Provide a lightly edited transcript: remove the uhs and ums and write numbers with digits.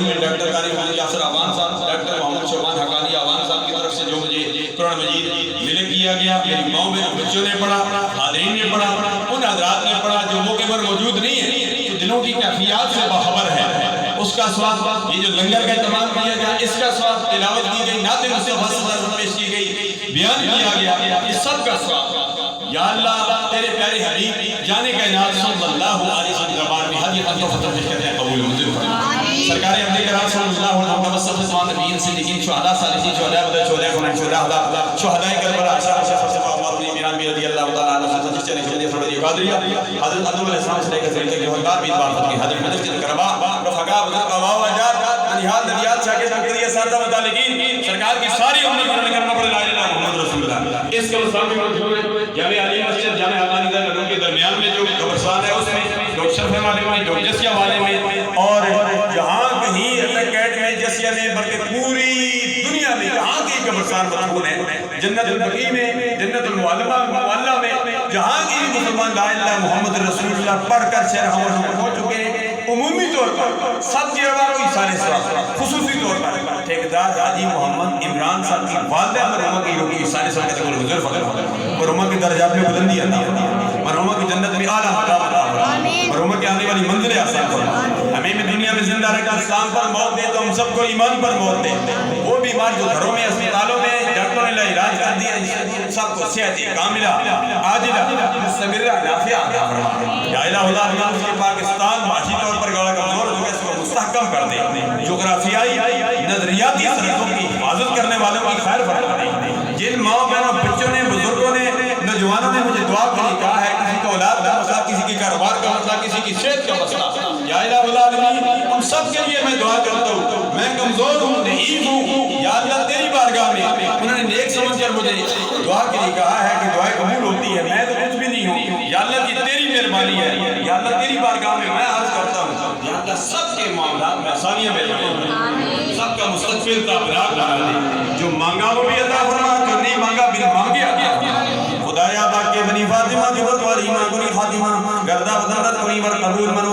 Doctor قاری محمد یاسر اوان صاحب، doctor محمد شعبان حقانی اوان صاحب کی طرف سے جو مجھے قرآن مجید ملک کیا گیا، میری ماں میرے بچوں نے پڑھا، حاضرین نے پڑھا، ان حضرات نے پڑھا جو موقع پر موجود نہیں ہے، تو دلوں کی کیفیات سے باخبر ہے، اس کا ثواب، یہ جو لنگر کا اہتمام کیا گیا اس کا ثواب، تلاوت کی گئی، نعت مصطفیٰ صلی اللہ علیہ وسلم پیش کی گئی، بیان کیا گیا، اس سب کا ثواب یا اللہ تیرے پیارے حبیب جانے کائنات صلی اللہ علیہ وسلم دربار میں حاضر خط و ختم پیش کرتے ہیں، قبول منظور فرمائے۔ سرکار احمد کرام صلی اللہ علیہ وسلم وصف اسمان نبیین صدیقین شہداء صالحین شہداء بدر شہداء خنین شہداء شہداء کربلا رضی اللہ تعالیٰ عنہ سے جس چنے کے فرمایا قادریہ حضرت عبد علیہ السلام سے لے کر زندگی کے ہر بار بات کی حضرت مدد کے کربا رفقا بزرگ اواء و اجداد انہیال نبیات شاگرد اکبریہ اساتذہ متعلقین سرکار کی ساری امت کو کرنا پڑے لا الہ الا اللہ محمد رسول اللہ۔ اس کے سامنے موجود ہے جامع علی مسجد جامع حقانی دارالعلوم کے درمیان میں جو قبرستان ہے اس میں ڈاکٹر شرف والے میں ڈاکٹر جسیہ والے میں اور جہاں کہیں کیٹ میں جسیہ میں بلکہ پوری دنیا میں جہاں کی قبرستان مدفون ہے، جنت البقیع میں، جنت المعلہ میں، جہاں کی مسلمان لا الہ محمد رسول اللہ پڑھ کر شہر ہم ہو چکے ہیں، عمومی طور پر سب کی عوام کی سارے سوال خصوصی طور پر ٹھیکیدار حاجی محمد عمران صاحب کی والدہ مرحومہ کی روکی سارے سوال کہتے ہیں بزرگ فقر مرحومہ کی درجات میں بلندی عطا فرمائے، مرحومہ کی جنت میں اعلیٰ مقام عطا فرمائے، مرحومہ کی آنے والی منزل آسان فرمائے، ہمیں بھی دنیا میں زندہ رہ کر اسلام پر موت دے تو ہم سب کو ایمان پر موت دے، وہ بیمار جو گھروں میں اسپتالوں میں ڈاکٹروں نے علاج کر دیا سب کو صحت کاملہ عاجلہ مستمرہ نافعہ عطا فرمائے، یا الہ اللہ کے پاکستان معاشی طور پر گڑا کمزور ہو گیا اس کو مستحکم کر دے، جغرافیائی نظریاتی سرحدوں کی حفاظت کرنے والوں کی خیر فرما دے، جن ماں بہنوں بچوں نے بزرگوں نے نوجوانوں نے مجھے دعا کے لیے کہا ہے کسی کو اولاد کا مسئلہ، کسی کے کاروبار کا مسئلہ، کسی کی صحت کا مسئلہ، یا الہ العالمین ہم سب کے لیے میں دعا کرتا ہوں، میں کمزور ہوں ضعیف ہوں، یا اللہ تیری بارگاہ میں انہوں نے نیک سمجھ کر مجھے دعا کے لیے کہا ہے کہ دعائیں قبول ہوتی ہے، میں تو کچھ بھی نہیں ہوں، یا اللہ کی تیری مہربانی ہے، یا اللہ تیری بارگاہ میں عرض کرتا ہوں، یا اللہ سب کے معاملات میں آسانیاں میں لگے، سب کا مستقبل تابناک بنا دے، جو مانگا وہ بھی عطا فرما، جو نہیں مانگا بن مانگے عطا فرما، خدایا باقی بنی فاطمہ کی بطوالی ماں گنی خاتمہ گردہ بدندت کنی ور قبول منو